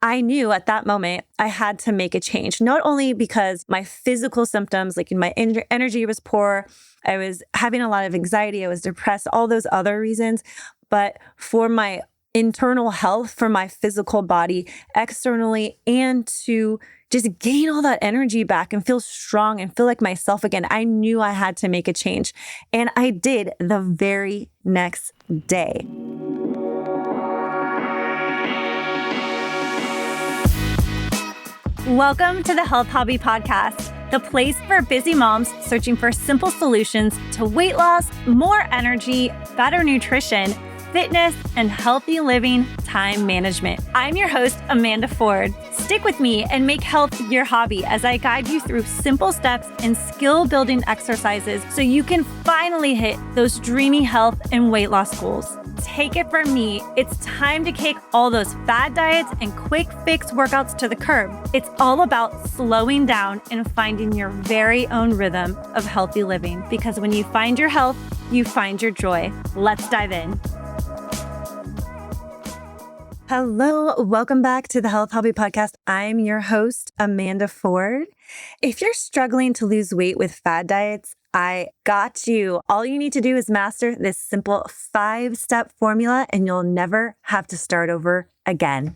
I knew at that moment I had to make a change, not only because my physical symptoms, like my energy was poor, I was having a lot of anxiety, I was depressed, all those other reasons, but for my internal health, for my physical body externally, and to just gain all that energy back and feel strong and feel like myself again. I knew I had to make a change. And I did the very next day. Welcome to the Health Hobby Podcast, the place for busy moms searching for simple solutions to weight loss, more energy, better nutrition, fitness, and healthy living time management. I'm your host, Amanda Ford. Stick with me and make health your hobby as I guide you through simple steps and skill-building exercises so you can finally hit those dreamy health and weight loss goals. Take it from me, it's time to kick all those fad diets and quick fix workouts to the curb. It's all about slowing down and finding your very own rhythm of healthy living, because when you find your health, you find your joy. Let's dive in. Hello, welcome back to the Health Hobby Podcast. I'm your host, Amanda Ford. If you're struggling to lose weight with fad diets, I got you. All you need to do is master this simple 5-step formula and you'll never have to start over again.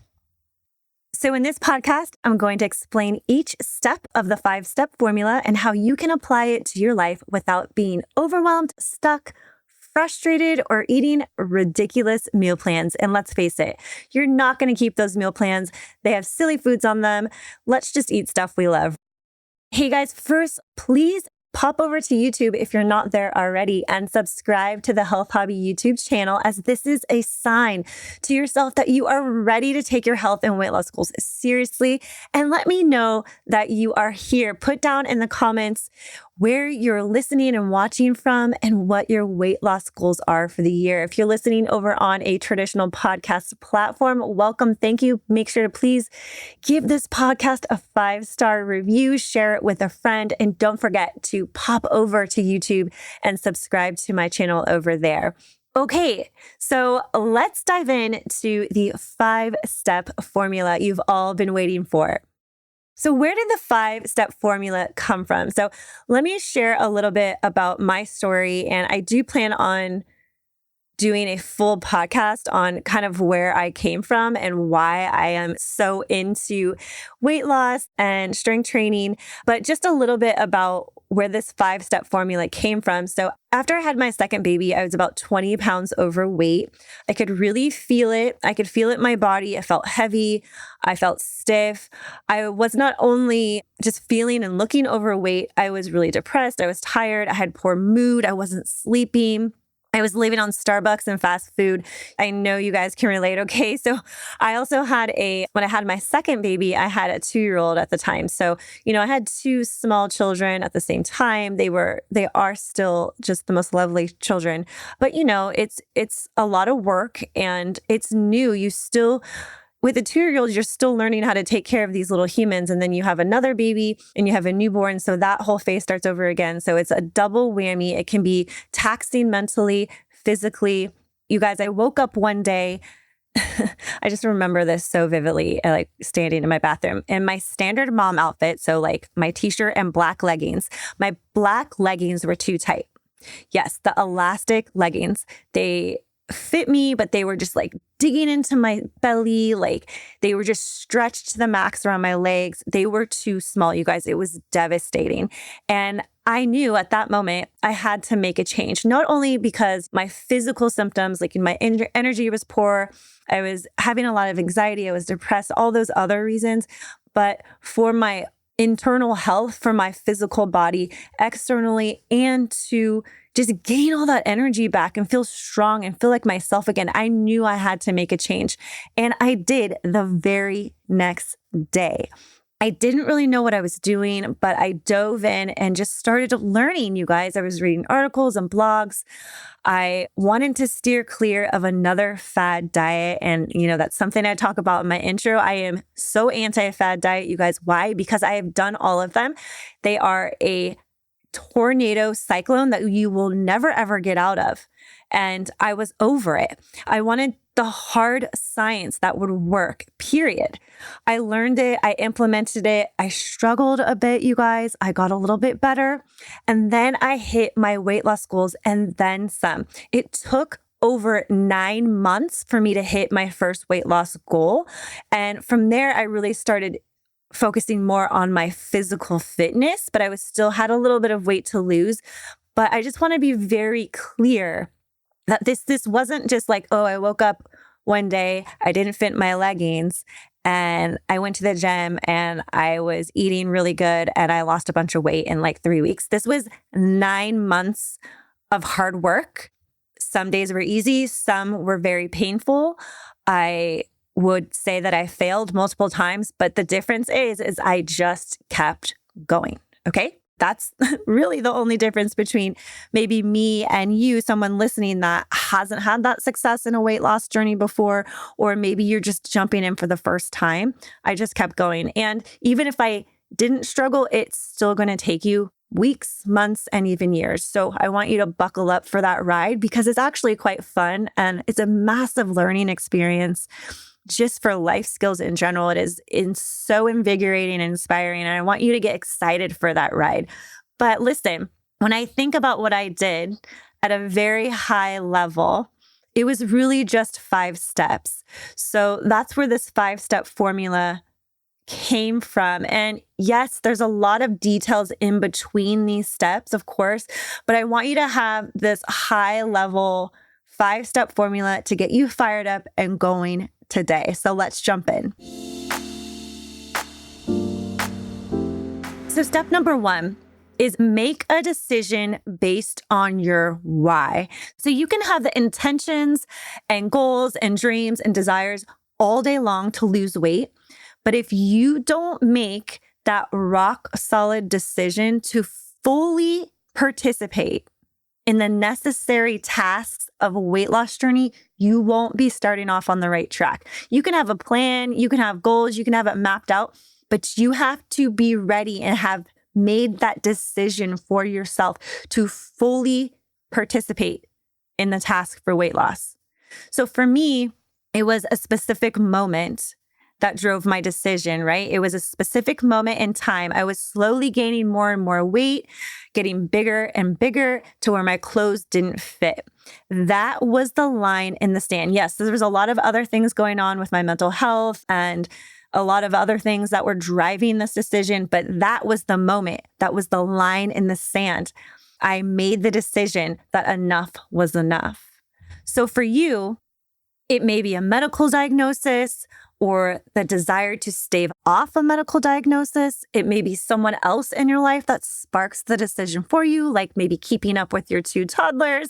So in this podcast, I'm going to explain each step of the 5-step formula and how you can apply it to your life without being overwhelmed, stuck, frustrated, or eating ridiculous meal plans. And let's face it, you're not going to keep those meal plans. They have silly foods on them. Let's just eat stuff we love. Hey guys, first, please pop over to YouTube if you're not there already and subscribe to the Health Hobby YouTube channel, as this is a sign to yourself that you are ready to take your health and weight loss goals seriously. And let me know that you are here. Put down in the comments where you're listening and watching from and what your weight loss goals are for the year. If you're listening over on a traditional podcast platform, welcome. Thank you. Make sure to please give this podcast a 5-star review, share it with a friend, and don't forget to pop over to YouTube and subscribe to my channel over there. Okay, so let's dive into the 5-step formula you've all been waiting for. So where did the 5-step formula come from? So let me share a little bit about my story. And I do plan on doing a full podcast on kind of where I came from and why I am so into weight loss and strength training, but just a little bit about where this 5-step formula came from. So after I had my second baby, I was about 20 pounds overweight. I could really feel it. I could feel it in my body. I felt heavy. I felt stiff. I was not only just feeling and looking overweight, I was really depressed. I was tired. I had poor mood. I wasn't sleeping. I was living on Starbucks and fast food. I know you guys can relate. Okay. So I also had when I had my second baby, I had a 2-year-old at the time. So, I had 2 small children at the same time. They are still just the most lovely children, but it's a lot of work and it's new. With a 2-year-old, you're still learning how to take care of these little humans. And then you have another baby and you have a newborn. So that whole phase starts over again. So it's a double whammy. It can be taxing mentally, physically. You guys, I woke up one day. I just remember this so vividly, like standing in my bathroom in my standard mom outfit. So like my t-shirt and black leggings. My black leggings were too tight. Yes, the elastic leggings. They fit me, but they were just like digging into my belly. Like they were just stretched to the max around my legs. They were too small, you guys. It was devastating. And I knew at that moment I had to make a change, not only because my physical symptoms, like my energy was poor, I was having a lot of anxiety, I was depressed, all those other reasons, but for my internal health, for my physical body externally, and to just gain all that energy back and feel strong and feel like myself again. I knew I had to make a change. And I did the very next day. I didn't really know what I was doing, but I dove in and just started learning, you guys. I was reading articles and blogs. I wanted to steer clear of another fad diet. And, that's something I talk about in my intro. I am so anti-fad diet, you guys. Why? Because I have done all of them. They are a tornado cyclone that you will never, ever get out of. And I was over it. I wanted the hard science that would work, period. I learned it. I implemented it. I struggled a bit, you guys. I got a little bit better. And then I hit my weight loss goals and then some. It took over 9 months for me to hit my first weight loss goal. And from there, I really started focusing more on my physical fitness, but I was still had a little bit of weight to lose. But I just want to be very clear that this wasn't just like, oh, I woke up one day, I didn't fit my leggings, and I went to the gym and I was eating really good and I lost a bunch of weight in like 3 weeks. This was 9 months of hard work. Some days were easy, some were very painful. I would say that I failed multiple times, but the difference is I just kept going. Okay. That's really the only difference between maybe me and you, someone listening that hasn't had that success in a weight loss journey before, or maybe you're just jumping in for the first time. I just kept going. And even if I didn't struggle, it's still going to take you weeks, months, and even years. So I want you to buckle up for that ride because it's actually quite fun and it's a massive learning experience. Just for life skills in general, it is so invigorating and inspiring. And I want you to get excited for that ride. But listen, when I think about what I did at a very high level, it was really just 5 steps. So that's where this 5-step formula came from. And yes, there's a lot of details in between these steps, of course, but I want you to have this high level 5-step formula to get you fired up and going today. So let's jump in. So step number 1 is make a decision based on your why. So you can have the intentions and goals and dreams and desires all day long to lose weight. But if you don't make that rock solid decision to fully participate in the necessary tasks of a weight loss journey, you won't be starting off on the right track. You can have a plan, you can have goals, you can have it mapped out, but you have to be ready and have made that decision for yourself to fully participate in the task for weight loss. So for me, it was a specific moment that drove my decision, right? It was a specific moment in time. I was slowly gaining more and more weight, getting bigger and bigger to where my clothes didn't fit. That was the line in the sand. Yes, there was a lot of other things going on with my mental health and a lot of other things that were driving this decision, but that was the moment. That was the line in the sand. I made the decision that enough was enough. So for you, it may be a medical diagnosis or the desire to stave off a medical diagnosis. It may be someone else in your life that sparks the decision for you, like maybe keeping up with your 2 toddlers,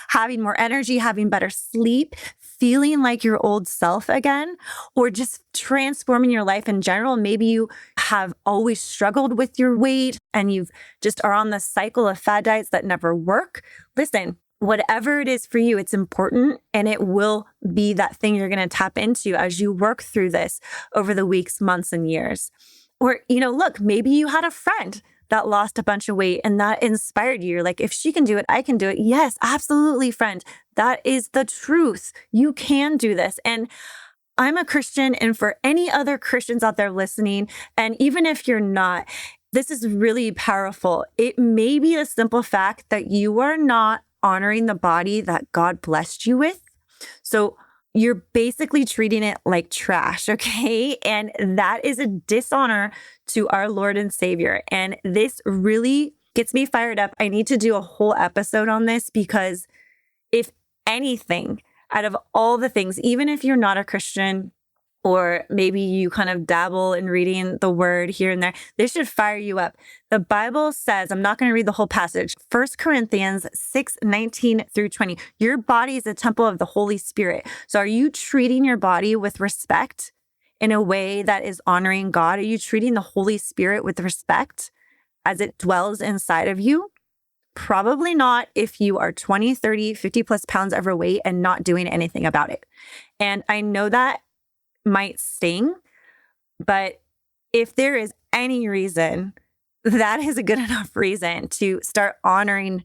having more energy, having better sleep, feeling like your old self again, or just transforming your life in general. Maybe you have always struggled with your weight and you've just are on the cycle of fad diets that never work. Listen, whatever it is for you, it's important and it will be that thing you're going to tap into as you work through this over the weeks, months, and years. Or, look, maybe you had a friend that lost a bunch of weight and that inspired you. You're like, if she can do it, I can do it. Yes, absolutely, friend. That is the truth. You can do this. And I'm a Christian, and for any other Christians out there listening, and even if you're not, this is really powerful. It may be a simple fact that you are not honoring the body that God blessed you with. So you're basically treating it like trash, okay? And that is a dishonor to our Lord and Savior. And this really gets me fired up. I need to do a whole episode on this because if anything, out of all the things, even if you're not a Christian, or maybe you kind of dabble in reading the word here and there, this should fire you up. The Bible says, I'm not going to read the whole passage, 1 Corinthians 6:19-20. Your body is a temple of the Holy Spirit. So are you treating your body with respect in a way that is honoring God? Are you treating the Holy Spirit with respect as it dwells inside of you? Probably not if you are 20, 30, 50 plus pounds overweight and not doing anything about it. And I know that might sting, but if there is any reason, that is a good enough reason to start honoring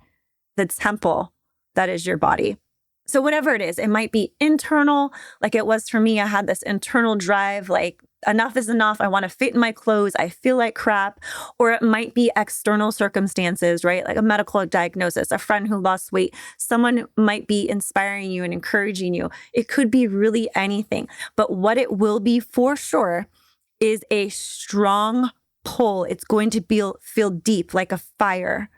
the temple that is your body. So whatever it is, it might be internal, like it was for me. I had this internal drive, like enough is enough. I want to fit in my clothes. I feel like crap. Or it might be external circumstances, right? Like a medical diagnosis, a friend who lost weight, someone might be inspiring you and encouraging you. It could be really anything. But what it will be for sure is a strong pull. It's going to feel deep like a fire.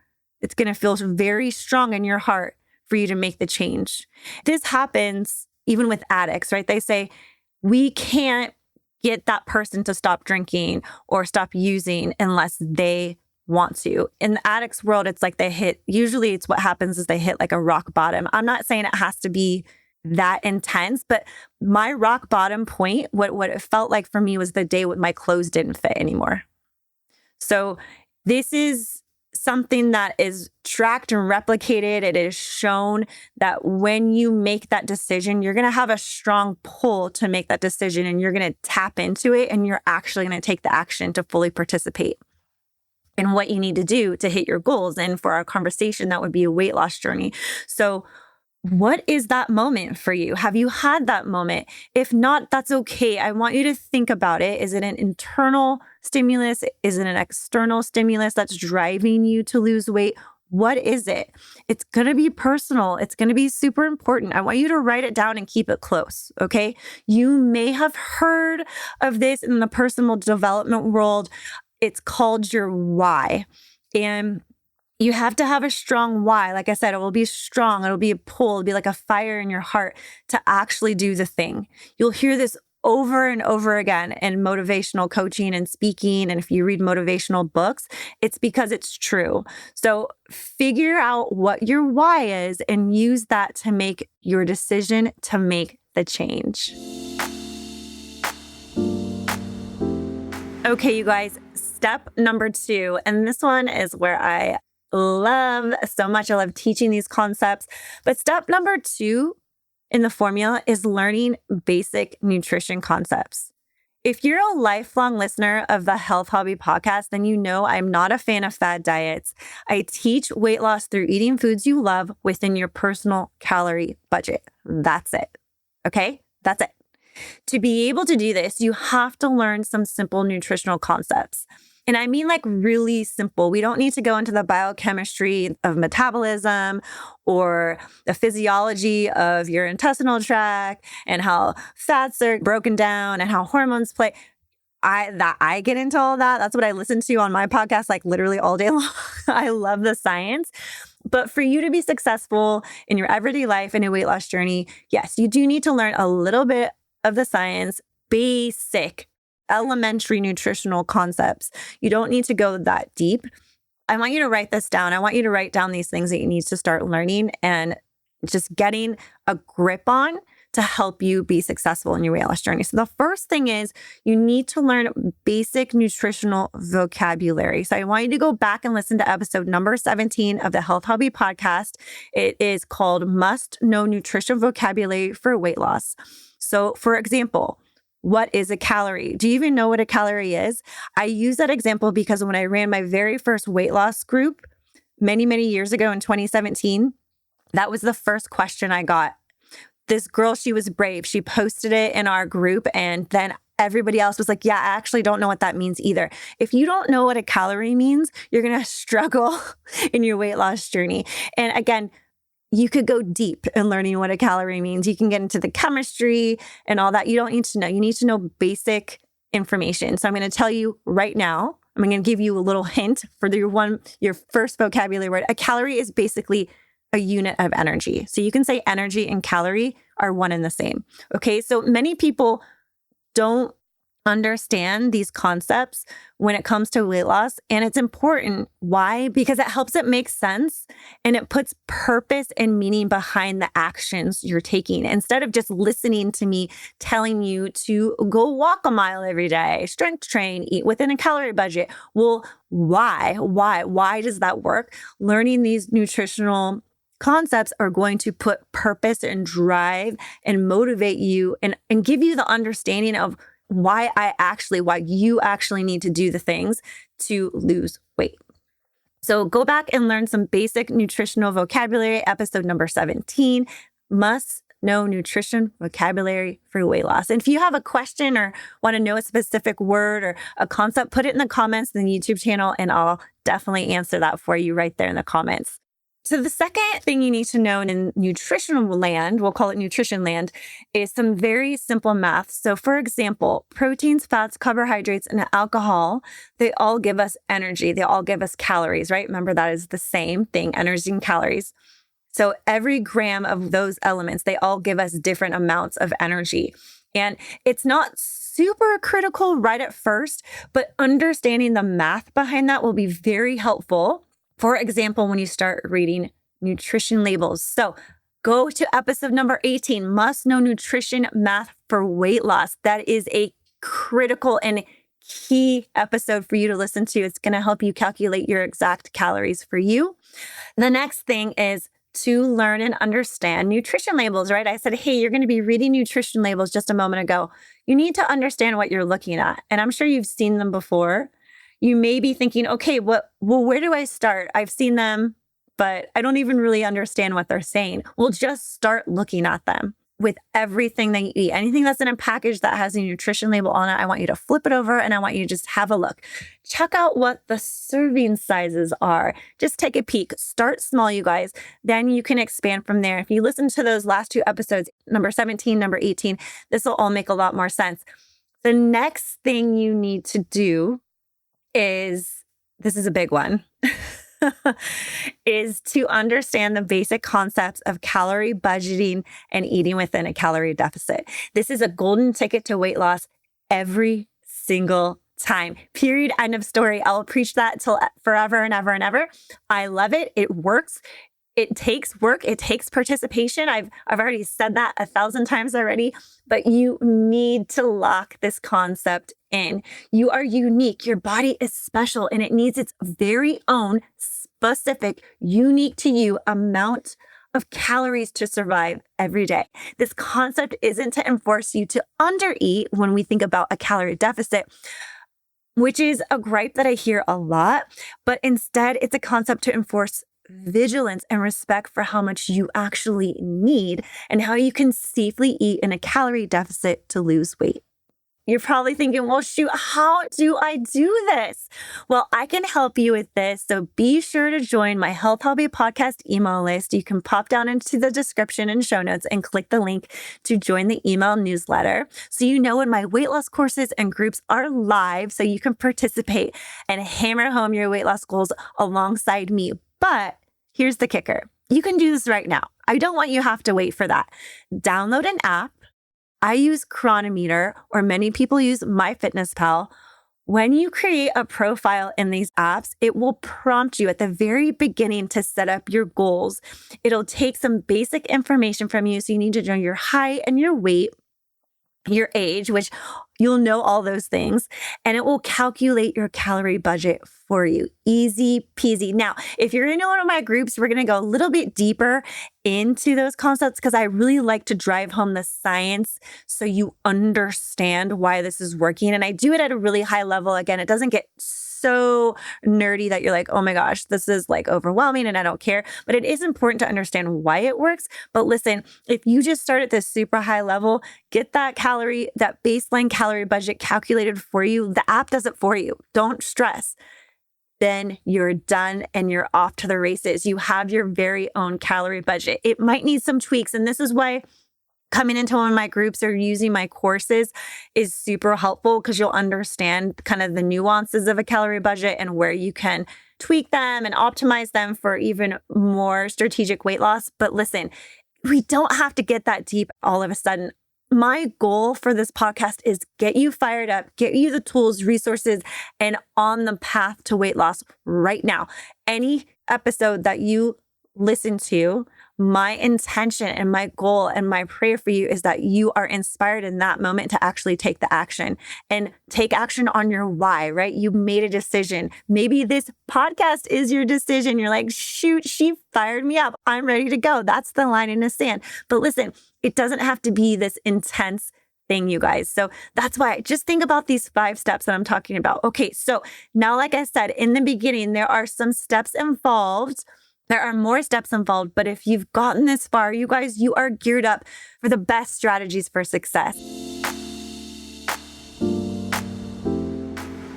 It's going to feel very strong in your heart for you to make the change. This happens even with addicts, right? They say, we can't get that person to stop drinking or stop using unless they want to. In the addicts world, it's like usually it's what happens is they hit like a rock bottom. I'm not saying it has to be that intense, but my rock bottom point, what it felt like for me was the day when my clothes didn't fit anymore. So this is something that is tracked and replicated. It is shown that when you make that decision, you're going to have a strong pull to make that decision, and you're going to tap into it, and you're actually going to take the action to fully participate in what you need to do to hit your goals. And for our conversation, that would be a weight loss journey. So what is that moment for you? Have you had that moment? If not, that's okay. I want you to think about it. Is it an internal stimulus? Is it an external stimulus that's driving you to lose weight? What is it? It's going to be personal. It's going to be super important. I want you to write it down and keep it close, okay? You may have heard of this in the personal development world. It's called your why. And you have to have a strong why. Like I said, it will be strong. It'll be a pull. It'll be like a fire in your heart to actually do the thing. You'll hear this over and over again in motivational coaching and speaking. And if you read motivational books, it's because it's true. So figure out what your why is and use that to make your decision to make the change. Okay, you guys, step number 2. And this one is where I love so much. I love teaching these concepts. But step number 2 in the formula is learning basic nutrition concepts. If you're a lifelong listener of the Health Hobby podcast, then you know I'm not a fan of fad diets. I teach weight loss through eating foods you love within your personal calorie budget. That's it. Okay? That's it. To be able to do this, you have to learn some simple nutritional concepts. And I mean like really simple. We don't need to go into the biochemistry of metabolism or the physiology of your intestinal tract and how fats are broken down and how hormones play. I get into all that. That's what I listen to on my podcast, like literally all day long. I love the science. But for you to be successful in your everyday life and a weight loss journey, yes, you do need to learn a little bit of the science, basic elementary nutritional concepts. You don't need to go that deep. I want you to write this down. I want you to write down these things that you need to start learning and just getting a grip on to help you be successful in your weight loss journey. So the first thing is you need to learn basic nutritional vocabulary. So I want you to go back and listen to episode number 17 of the Health Hobby podcast. It is called Must Know Nutrition Vocabulary for Weight Loss. So for example, what is a calorie? Do you even know what a calorie is? I use that example because when I ran my very first weight loss group many, many years ago in 2017, that was the first question I got. This girl, she was brave. She posted it in our group, and then everybody else was like, yeah, I actually don't know what that means either. If you don't know what a calorie means, you're going to struggle in your weight loss journey. And again, you could go deep in learning what a calorie means. You can get into the chemistry and all that. You don't need to know. You need to know basic information. So I'm going to tell you right now, I'm going to give you a little hint for your first vocabulary word. A calorie is basically a unit of energy. So you can say energy and calorie are one and the same. Okay. So many people don't understand these concepts when it comes to weight loss. And it's important. Why? Because it helps it make sense and it puts purpose and meaning behind the actions you're taking. Instead of just listening to me telling you to go walk a mile every day, strength train, eat within a calorie budget. Well, why? Why does that work? Learning these nutritional concepts are going to put purpose and drive and motivate you and give you the understanding of why you actually need to do the things to lose weight. So go back and learn some basic nutritional vocabulary, episode number 17. must know nutrition vocabulary for weight loss. And if you have a question or want to know a specific word or a concept, put it in the comments in the YouTube channel and I'll definitely answer that for you right there in the comments. So the second thing you need to know in nutritional land, we'll call it nutrition land, is some very simple math. So for example, proteins, fats, carbohydrates, and alcohol, they all give us energy. They all give us calories, right? Remember, that is the same thing, energy and calories. So every gram of those elements, they all give us different amounts of energy. And it's not super critical right at first, but understanding the math behind that will be very helpful. For example, when you start reading nutrition labels. So go to episode number 18, must know nutrition math for weight loss. That is a critical and key episode for you to listen to. It's going to help you calculate your exact calories for you. The next thing is to learn and understand nutrition labels, right? I said, hey, you're going to be reading nutrition labels just a moment ago. You need to understand what you're looking at. And I'm sure you've seen them before. You may be thinking, okay, where do I start? I've seen them, but I don't even really understand what they're saying. Well, just start looking at them. With everything that you eat, anything that's in a package that has a nutrition label on it, I want you to flip it over and I want you to just have a look. Check out what the serving sizes are. Just take a peek. Start small, you guys. Then you can expand from there. If you listen to those last two episodes, number 17, number 18, this will all make a lot more sense. The next thing you need to do is, this is a big one, is to understand the basic concepts of calorie budgeting and eating within a calorie deficit. This is a golden ticket to weight loss every single time. Period. End of story. I'll preach that till forever and ever and ever. I love it. It works. It takes work. It takes participation. I've already said that 1,000 times already, but you need to lock this concept in. You are unique. Your body is special and it needs its very own specific, unique to you amount of calories to survive every day. This concept isn't to enforce you to undereat when we think about a calorie deficit, which is a gripe that I hear a lot, but instead it's a concept to enforce vigilance and respect for how much you actually need and how you can safely eat in a calorie deficit to lose weight. You're probably thinking, well, shoot, how do I do this? Well, I can help you with this. So be sure to join my Health Hobby podcast email list. You can pop down into the description and show notes and click the link to join the email newsletter. So you know when my weight loss courses and groups are live, so you can participate and hammer home your weight loss goals alongside me. But here's the kicker. You can do this right now. I don't want you to have to wait for that. Download an app. I use Chronometer, or many people use MyFitnessPal. When you create a profile in these apps, it will prompt you at the very beginning to set up your goals. It'll take some basic information from you. So you need to know your height and your weight, your age, which you'll know all those things, and it will calculate your calorie budget for you. Easy peasy. Now, if you're in one of my groups, we're going to go a little bit deeper into those concepts because I really like to drive home the science so you understand why this is working. And I do it at a really high level. Again, it doesn't get so nerdy that you're like, oh my gosh, this is like overwhelming and I don't care. But it is important to understand why it works. But listen, if you just start at this super high level, get that baseline calorie budget calculated for you. The app does it for you. Don't stress. Then you're done and you're off to the races. You have your very own calorie budget. It might need some tweaks. And this is why coming into one of my groups or using my courses is super helpful because you'll understand kind of the nuances of a calorie budget and where you can tweak them and optimize them for even more strategic weight loss. But listen, we don't have to get that deep all of a sudden. My goal for this podcast is get you fired up, get you the tools, resources, and on the path to weight loss right now. Any episode that you listen to, my intention and my goal and my prayer for you is that you are inspired in that moment to actually take the action and take action on your why, right? You made a decision. Maybe this podcast is your decision. You're like, shoot, she fired me up. I'm ready to go. That's the line in the sand. But listen, it doesn't have to be this intense thing, you guys. So that's why just think about these 5 steps that I'm talking about. Okay, so now, like I said, in the beginning, there are some steps involved There are more steps involved, but if you've gotten this far, you guys, you are geared up for the best strategies for success.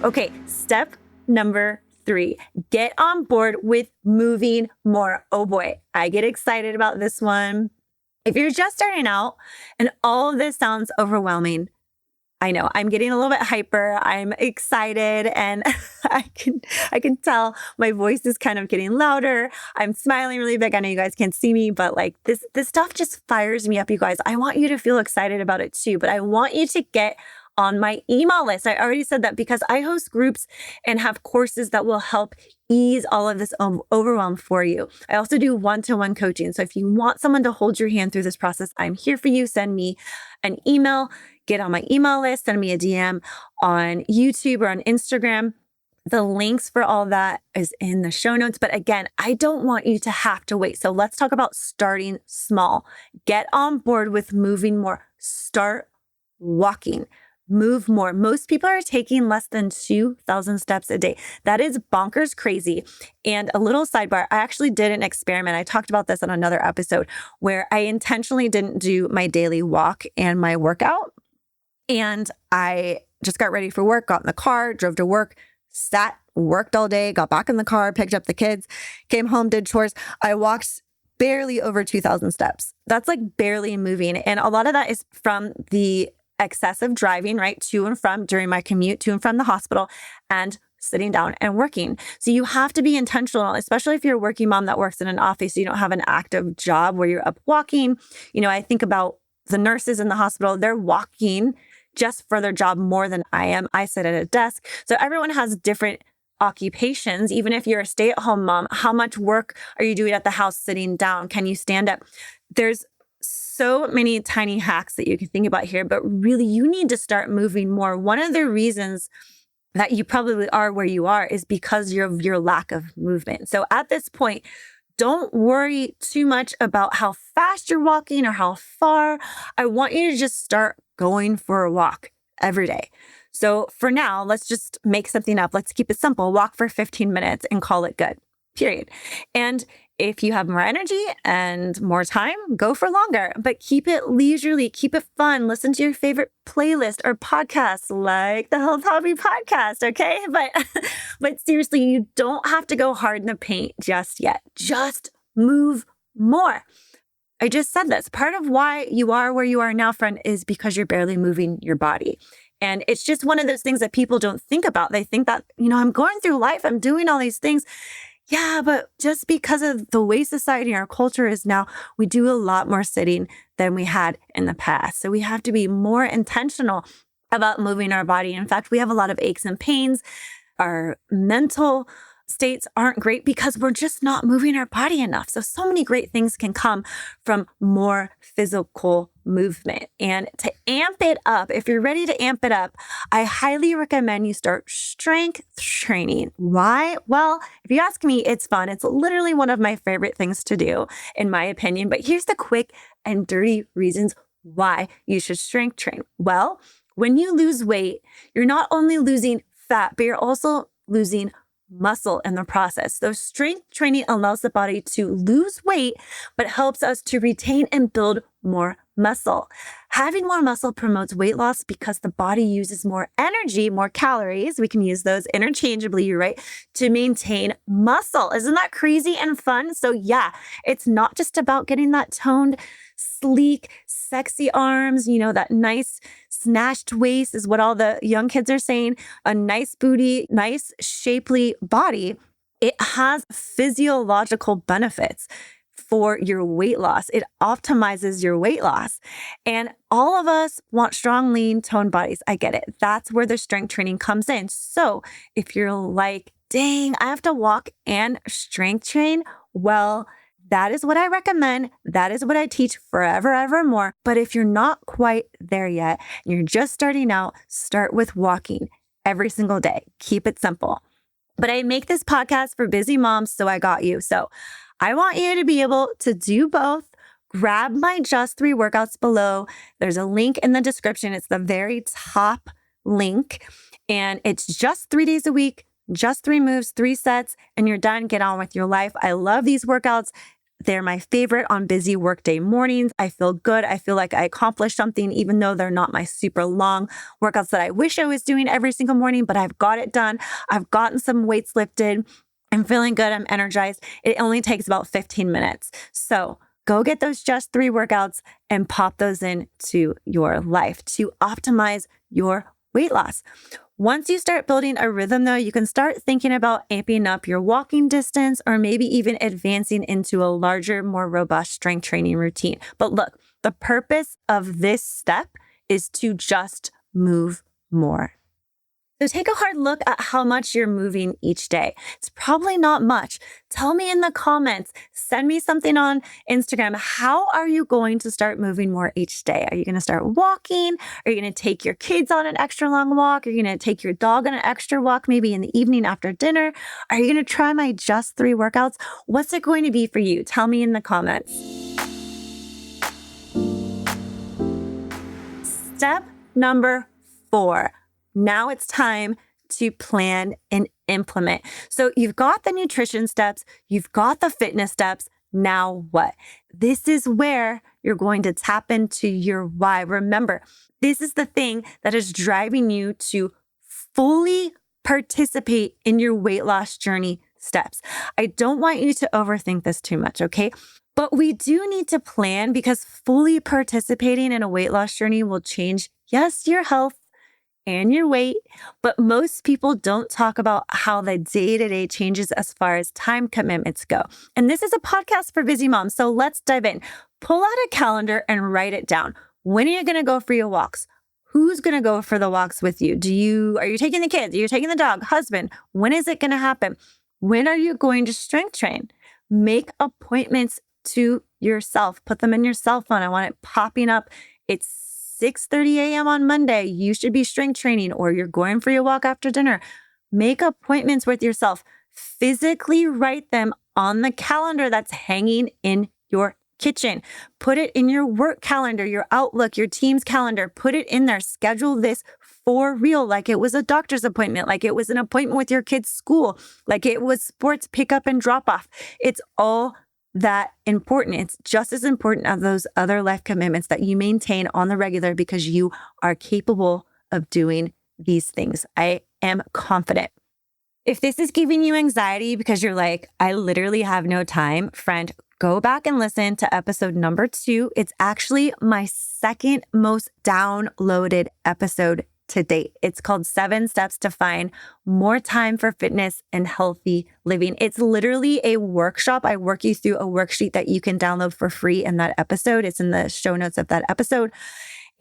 Okay, step number 3, get on board with moving more. Oh boy, I get excited about this one. If you're just starting out and all of this sounds overwhelming, I know I'm getting a little bit hyper. I'm excited and I can tell my voice is kind of getting louder. I'm smiling really big. I know you guys can't see me, but like this stuff just fires me up, you guys. I want you to feel excited about it too, but I want you to get on my email list. I already said that because I host groups and have courses that will help ease all of this overwhelm for you. I also do one-to-one coaching. So if you want someone to hold your hand through this process, I'm here for you. Send me an email, get on my email list, send me a DM on YouTube or on Instagram. The links for all that is in the show notes. But again, I don't want you to have to wait. So let's talk about starting small. Get on board with moving more. Start walking. Move more. Most people are taking less than 2,000 steps a day. That is bonkers crazy. And a little sidebar, I actually did an experiment. I talked about this on another episode where I intentionally didn't do my daily walk and my workout. And I just got ready for work, got in the car, drove to work, sat, worked all day, got back in the car, picked up the kids, came home, did chores. I walked barely over 2,000 steps. That's like barely moving. And a lot of that is from the excessive driving, right? To and from during my commute to and from the hospital and sitting down and working. So you have to be intentional, especially if you're a working mom that works in an office, you don't have an active job where you're up walking. You know, I think about the nurses in the hospital, they're walking just for their job more than I am. I sit at a desk. So everyone has different occupations. Even if you're a stay-at-home mom, how much work are you doing at the house sitting down? Can you stand up? There's so many tiny hacks that you can think about here, but really you need to start moving more. One of the reasons that you probably are where you are is because of your lack of movement. So at this point, don't worry too much about how fast you're walking or how far. I want you to just start going for a walk every day. So for now, let's just make something up. Let's keep it simple. Walk for 15 minutes and call it good, period. And if you have more energy and more time, go for longer, but keep it leisurely, keep it fun. Listen to your favorite playlist or podcasts like the Health Hobby podcast, okay? But seriously, you don't have to go hard in the paint just yet. Just move more. I just said this. Part of why you are where you are now, friend, is because you're barely moving your body. And it's just one of those things that people don't think about. They think that, I'm going through life, I'm doing all these things. Yeah, but just because of the way society and our culture is now, we do a lot more sitting than we had in the past. So we have to be more intentional about moving our body. In fact, we have a lot of aches and pains. Our mental states aren't great because we're just not moving our body enough. So many great things can come from more physical movement. And to amp it up, if you're ready to amp it up, I highly recommend you start strength training. Why? Well, if you ask me, it's fun. It's literally one of my favorite things to do, in my opinion. But here's the quick and dirty reasons why you should strength train. Well, when you lose weight, you're not only losing fat, but you're also losing muscle in the process. So strength training allows the body to lose weight, but helps us to retain and build more muscle. Having more muscle promotes weight loss because the body uses more energy, more calories. We can use those interchangeably, you're right, to maintain muscle. Isn't that crazy and fun? So yeah, it's not just about getting that toned, sleek, sexy arms, that nice snatched waist is what all the young kids are saying, a nice booty, nice shapely body. It has physiological benefits for your weight loss. It optimizes your weight loss. And all of us want strong, lean, toned bodies. I get it. That's where the strength training comes in. So if you're like, dang, I have to walk and strength train, well, that is what I recommend. That is what I teach forever, ever more. But if you're not quite there yet, and you're just starting out, start with walking every single day. Keep it simple. But I make this podcast for busy moms, so I got you. So I want you to be able to do both. Grab my Just 3 workouts below. There's a link in the description. It's the very top link. And it's just 3 days a week, Just 3 moves, 3 sets, and you're done. Get on with your life. I love these workouts. They're my favorite on busy workday mornings. I feel good. I feel like I accomplished something, even though they're not my super long workouts that I wish I was doing every single morning, but I've got it done. I've gotten some weights lifted. I'm feeling good. I'm energized. It only takes about 15 minutes. So go get those just 3 workouts and pop those into your life to optimize your weight loss. Once you start building a rhythm, though, you can start thinking about amping up your walking distance or maybe even advancing into a larger, more robust strength training routine. But look, the purpose of this step is to just move more. So take a hard look at how much you're moving each day. It's probably not much. Tell me in the comments, send me something on Instagram. How are you going to start moving more each day? Are you going to start walking? Are you going to take your kids on an extra long walk? Are you going to take your dog on an extra walk, maybe in the evening after dinner? Are you going to try my just 3 workouts? What's it going to be for you? Tell me in the comments. Step number 4. Now it's time to plan and implement. So you've got the nutrition steps, you've got the fitness steps. Now what? This is where you're going to tap into your why. Remember, this is the thing that is driving you to fully participate in your weight loss journey steps. I don't want you to overthink this too much, okay? But we do need to plan because fully participating in a weight loss journey will change, yes, your health and your weight, but most people don't talk about how the day-to-day changes as far as time commitments go. And this is a podcast for busy moms, so let's dive in. Pull out a calendar and write it down. When are you going to go for your walks? Who's going to go for the walks with you? Are you taking the kids? Are you taking the dog? Husband? When is it going to happen? When are you going to strength train? Make appointments to yourself. Put them in your cell phone. I want it popping up. It's 6:30 a.m. on Monday, you should be strength training, or you're going for your walk after dinner. Make appointments with yourself. Physically write them on the calendar that's hanging in your kitchen. Put it in your work calendar, your Outlook, your team's calendar. Put it in there. Schedule this for real, like it was a doctor's appointment, like it was an appointment with your kid's school, like it was sports pickup and drop off. It's all that important. It's just as important as those other life commitments that you maintain on the regular because you are capable of doing these things. I am confident. If this is giving you anxiety because you're like, I literally have no time, friend, go back and listen to episode number 2. It's actually my second most downloaded episode to date. It's called 7 Steps to Find More Time for Fitness and Healthy Living. It's literally a workshop. I work you through a worksheet that you can download for free in that episode. It's in the show notes of that episode.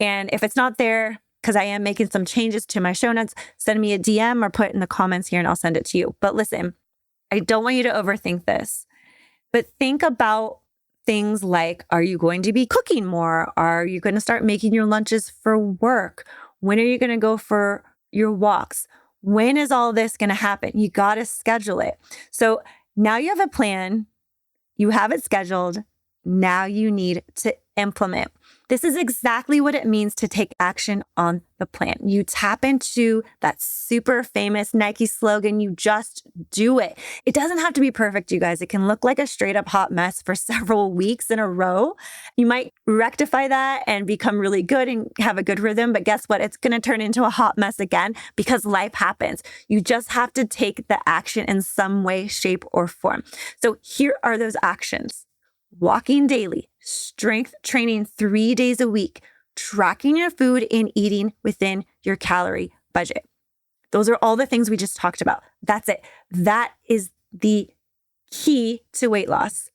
And if it's not there, because I am making some changes to my show notes, send me a DM or put it in the comments here and I'll send it to you. But listen, I don't want you to overthink this, but think about things like, are you going to be cooking more? Are you going to start making your lunches for work? When are you going to go for your walks? When is all this going to happen? You got to schedule it. So now you have a plan. You have it scheduled. Now you need to implement. This is exactly what it means to take action on the plan. You tap into that super famous Nike slogan. You just do it. It doesn't have to be perfect, you guys. It can look like a straight up hot mess for several weeks in a row. You might rectify that and become really good and have a good rhythm. But guess what? It's going to turn into a hot mess again because life happens. You just have to take the action in some way, shape, or form. So here are those actions. Walking daily, strength training 3 days a week, tracking your food and eating within your calorie budget. Those are all the things we just talked about. That's it. That is the key to weight loss.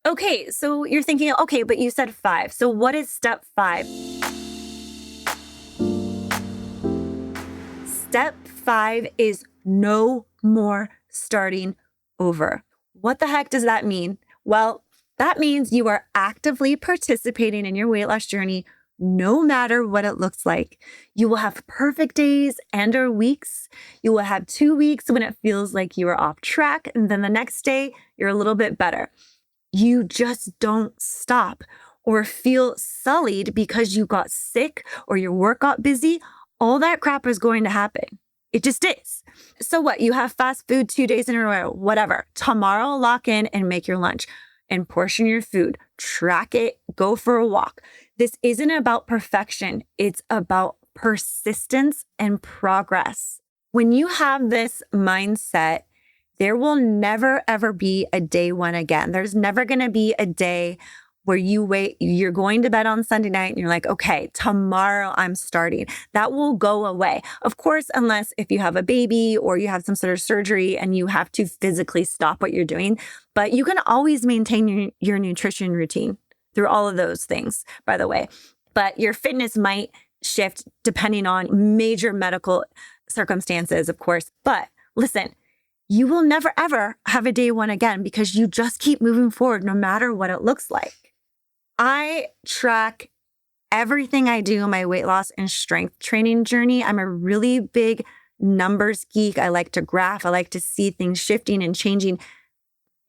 Okay, so you're thinking, okay, but you said 5. So what is step 5? Step 5 is no more starting over. What the heck does that mean? Well, that means you are actively participating in your weight loss journey no matter what it looks like. You will have perfect days and or weeks. You will have 2 weeks when it feels like you are off track, and then the next day you're a little bit better. You just don't stop or feel sullied because you got sick or your work got busy. All that crap is going to happen. It just is. So what? You have fast food 2 days in a row, whatever. Tomorrow, lock in and make your lunch and portion your food. Track it. Go for a walk. This isn't about perfection. It's about persistence and progress. When you have this mindset, there will never, ever be a day one again. There's never going to be a day where you're going to bed on Sunday night and you're like, okay, tomorrow I'm starting. That will go away. Of course, unless if you have a baby or you have some sort of surgery and you have to physically stop what you're doing, but you can always maintain your nutrition routine through all of those things, by the way. But your fitness might shift depending on major medical circumstances, of course. But listen, you will never, ever have a day one again because you just keep moving forward no matter what it looks like. I track everything I do in my weight loss and strength training journey. I'm a really big numbers geek. I like to graph. I like to see things shifting and changing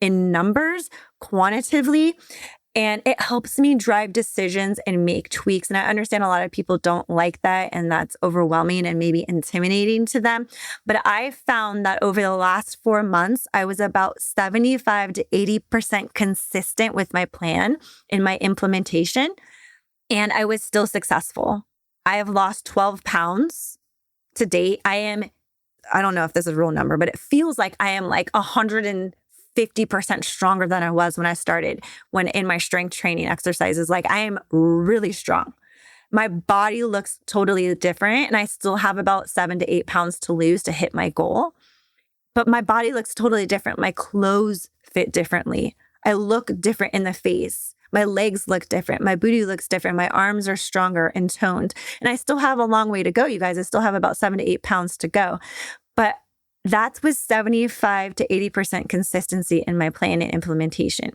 in numbers quantitatively. And it helps me drive decisions and make tweaks. And I understand a lot of people don't like that, and that's overwhelming and maybe intimidating to them. But I found that over the last 4 months, I was about 75 to 80% consistent with my plan in my implementation. And I was still successful. I have lost 12 pounds to date. I don't know if this is a real number, but it feels like I am like 150% stronger than I was when I started, when in my strength training exercises. Like, I am really strong. My body looks totally different, and I still have about 7 to 8 pounds to lose to hit my goal. But my body looks totally different. My clothes fit differently. I look different in the face. My legs look different. My booty looks different. My arms are stronger and toned. And I still have a long way to go, you guys. I still have about 7 to 8 pounds to go. But that's with 75 to 80% consistency in my plan and implementation.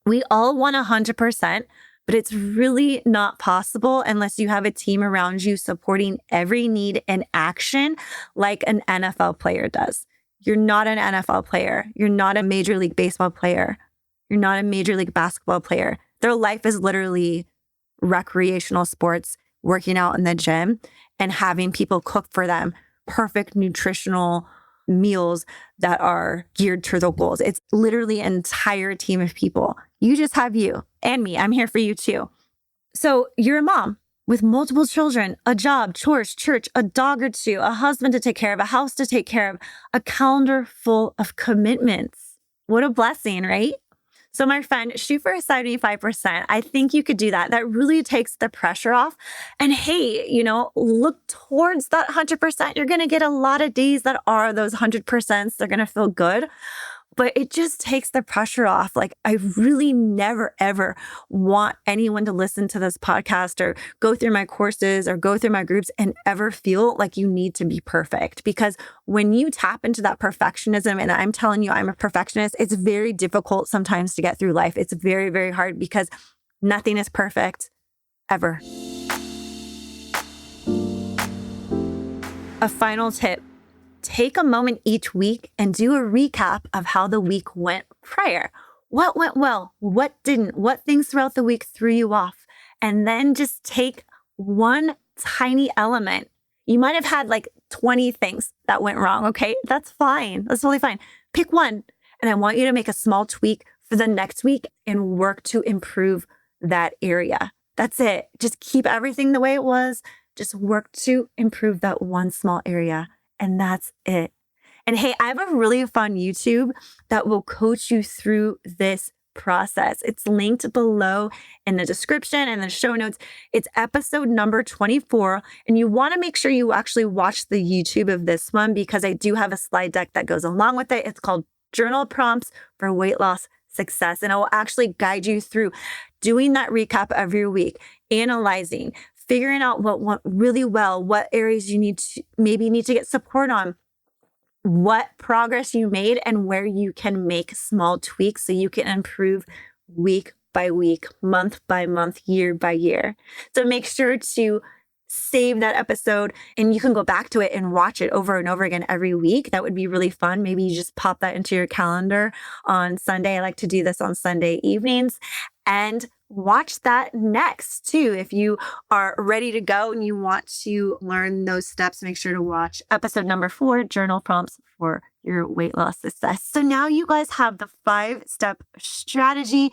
We all want 100%, but it's really not possible unless you have a team around you supporting every need and action like an NFL player does. You're not an NFL player. You're not a Major League Baseball player. You're not a Major League Basketball player. Their life is literally recreational sports, working out in the gym and having people cook for them perfect nutritional meals that are geared to their goals. It's literally an entire team of people. You just have you and me. I'm here for you too. So you're a mom with multiple children, a job, chores, church, a dog or two, a husband to take care of, a house to take care of, a calendar full of commitments. What a blessing, right? So my friend, shoot for a 75%. I think you could do that. That really takes the pressure off. And hey, look towards that 100%. You're going to get a lot of days that are those 100%. They're going to feel good. But it just takes the pressure off. Like, I really never, ever want anyone to listen to this podcast or go through my courses or go through my groups and ever feel like you need to be perfect. Because when you tap into that perfectionism, and I'm telling you, I'm a perfectionist, it's very difficult sometimes to get through life. It's very, very hard because nothing is perfect ever. A final tip. Take a moment each week and do a recap of how the week went prior. What went well? What didn't? What things throughout the week threw you off? And then just take one tiny element. You might have had like 20 things that went wrong, okay? That's fine. That's totally fine. Pick one. And I want you to make a small tweak for the next week and work to improve that area. That's it. Just keep everything the way it was. Just work to improve that one small area. And that's it. And hey, I have a really fun YouTube that will coach you through this process. It's linked below in the description and the show notes. It's episode number 24. And you want to make sure you actually watch the YouTube of this one because I do have a slide deck that goes along with it. It's called Journal Prompts for Weight Loss Success. And I will actually guide you through doing that recap every week, analyzing, figuring out what went really well, what areas you need to get support on, what progress you made, and where you can make small tweaks so you can improve week by week, month by month, year by year. So make sure to save that episode and you can go back to it and watch it over and over again every week. That would be really fun. Maybe you just pop that into your calendar on Sunday. I like to do this on Sunday evenings. And watch that next too. If you are ready to go and you want to learn those steps, make sure to watch episode number 4, Journal Prompts for Your Weight Loss Success. So now you guys have the 5-step strategy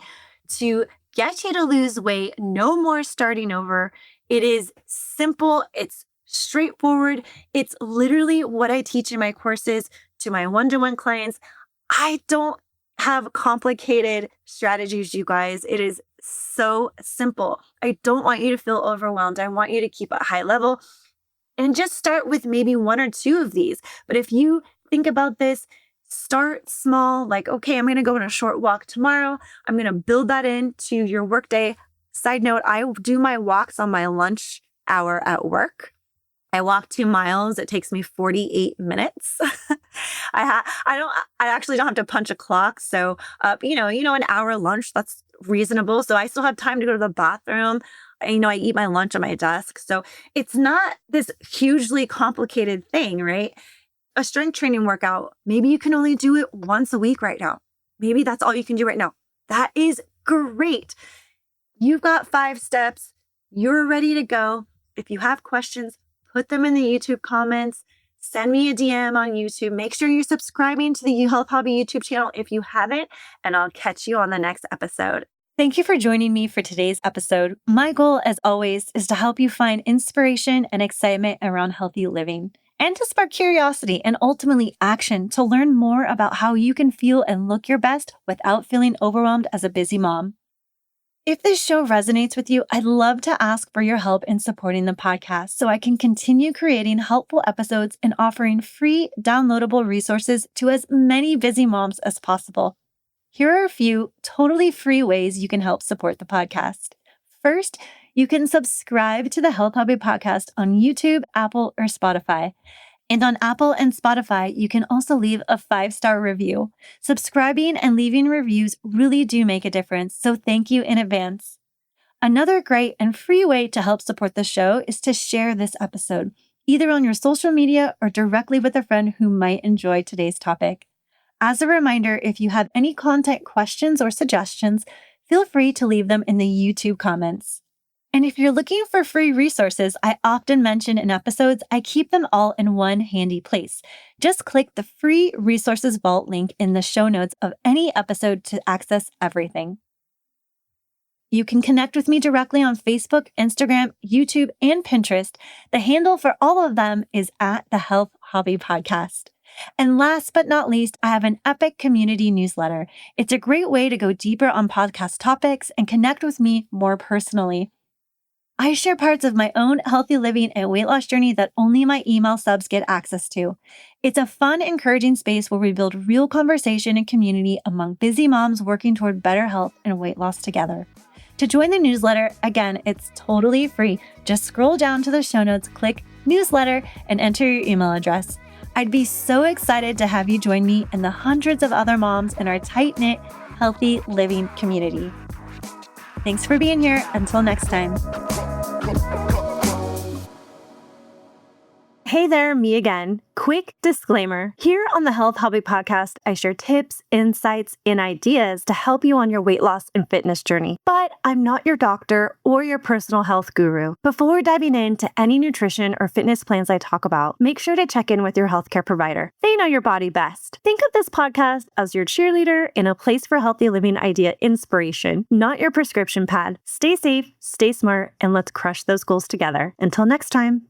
to get you to lose weight. No more starting over. It is simple. It's straightforward. It's literally what I teach in my courses to my one-to-one clients. I don't have complicated strategies, you guys. It is so simple. I don't want you to feel overwhelmed. I want you to keep a high level and just start with maybe 1 or 2 of these. But if you think about this, start small, like, okay, I'm going to go on a short walk tomorrow. I'm going to build that into your workday. Side note, I do my walks on my lunch hour at work. I walk 2 miles. It takes me 48 minutes. I actually don't have to punch a clock. So, an hour lunch, that's reasonable. So I still have time to go to the bathroom. I eat my lunch on my desk. So it's not this hugely complicated thing, right? A strength training workout, maybe you can only do it once a week right now. Maybe that's all you can do right now. That is great. You've got 5 steps. You're ready to go. If you have questions, put them in the YouTube comments. Send me a DM on YouTube. Make sure you're subscribing to the Health Hobby YouTube channel if you haven't, and I'll catch you on the next episode. Thank you for joining me for today's episode. My goal, as always, is to help you find inspiration and excitement around healthy living, and to spark curiosity and ultimately action to learn more about how you can feel and look your best without feeling overwhelmed as a busy mom. If this show resonates with you, I'd love to ask for your help in supporting the podcast so I can continue creating helpful episodes and offering free downloadable resources to as many busy moms as possible. Here are a few totally free ways you can help support the podcast. First, you can subscribe to the Health Hobby podcast on YouTube, Apple, or Spotify. And on Apple and Spotify, you can also leave a 5-star review. Subscribing and leaving reviews really do make a difference, so thank you in advance. Another great and free way to help support the show is to share this episode, either on your social media or directly with a friend who might enjoy today's topic. As a reminder, if you have any content questions or suggestions, feel free to leave them in the YouTube comments. And if you're looking for free resources I often mention in episodes, I keep them all in one handy place. Just click the free resources vault link in the show notes of any episode to access everything. You can connect with me directly on Facebook, Instagram, YouTube, and Pinterest. The handle for all of them is at the Health Hobby Podcast. And last but not least, I have an epic community newsletter. It's a great way to go deeper on podcast topics and connect with me more personally. I share parts of my own healthy living and weight loss journey that only my email subs get access to. It's a fun, encouraging space where we build real conversation and community among busy moms working toward better health and weight loss together. To join the newsletter, again, it's totally free. Just scroll down to the show notes, click newsletter, and enter your email address. I'd be so excited to have you join me and the hundreds of other moms in our tight-knit, healthy living community. Thanks for being here. Until next time. Hey there, me again. Quick disclaimer. Here on the Health Hobby Podcast, I share tips, insights, and ideas to help you on your weight loss and fitness journey. But I'm not your doctor or your personal health guru. Before diving into any nutrition or fitness plans I talk about, make sure to check in with your healthcare provider. They know your body best. Think of this podcast as your cheerleader and a place for healthy living idea inspiration, not your prescription pad. Stay safe, stay smart, and let's crush those goals together. Until next time.